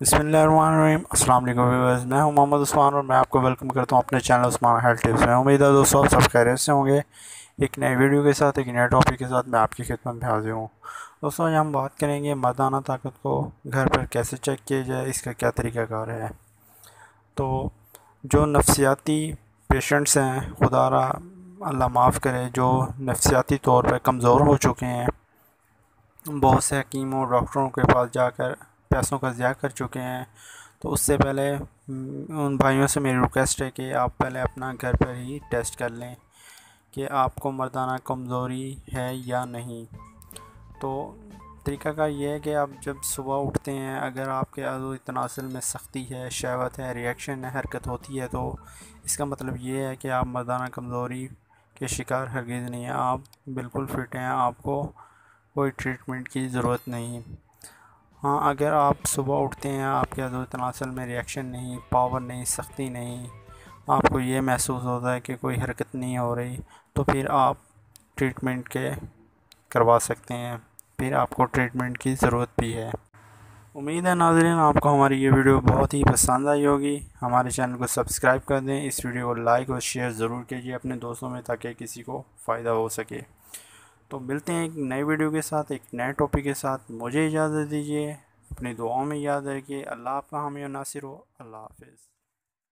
बिस्मिल्लाहिर्रहमानिर्रहीम। अस्सलाम वालेकुम व्यूअर्स, मैं हूं मोहम्मद उस्मान और मैं आपको वेलकम करता हूं अपने चैनल उस्मान हेल्थ टिप्स में। उम्मीद है दोस्तों आप सब खैरियत से होंगे। एक नई वीडियो के साथ, एक नए टॉपिक के साथ मैं आपकी खिदमत में हाजिर हूं। दोस्तों आज हम बात करेंगे मर्दाना ताकत को घर पर कैसे चेक किया जाए, इसका क्या तरीक़ाकार है। तो जो नफसियाती पेशेंट्स हैं, खुदारा अल्लाह माफ़ करे, जो नफसियाती तौर पर कमज़ोर हो चुके हैं, बहुत से हकीमों और डॉक्टरों के पास जाकर पैसों का ज़िया कर चुके हैं, तो उससे पहले उन भाइयों से मेरी रिक्वेस्ट है कि आप पहले अपना घर पर ही टेस्ट कर लें कि आपको मर्दाना कमज़ोरी है या नहीं। तो तरीका का ये है कि आप जब सुबह उठते हैं, अगर आपके अज़ो तनासुल में सख्ती है, शहवत है, रिएक्शन है, हरकत होती है, तो इसका मतलब ये है कि आप मर्दाना कमज़ोरी के शिकार हरगिज़ नहीं हैं, आप बिल्कुल फ़िट हैं, आपको कोई ट्रीटमेंट की ज़रूरत नहीं। हाँ, अगर आप सुबह उठते हैं, आपके अज़ो तनासुल में रिएक्शन नहीं, पावर नहीं, सख्ती नहीं, आपको ये महसूस होता है कि कोई हरकत नहीं हो रही, तो फिर आप ट्रीटमेंट के करवा सकते हैं, फिर आपको ट्रीटमेंट की ज़रूरत भी है। उम्मीद है नाज़रीन आपको हमारी ये वीडियो बहुत ही पसंद आई होगी। हमारे चैनल को सब्सक्राइब कर दें, इस वीडियो को लाइक और शेयर ज़रूर कीजिए अपने दोस्तों में, ताकि किसी को फ़ायदा हो सके। तो मिलते हैं एक नई वीडियो के साथ, एक नए टॉपिक के साथ। मुझे इजाज़त दीजिए, अपनी दुआओं में याद रखिए। अल्लाह आपका हामी और नासिर हो। अल्लाह हाफ़िज़।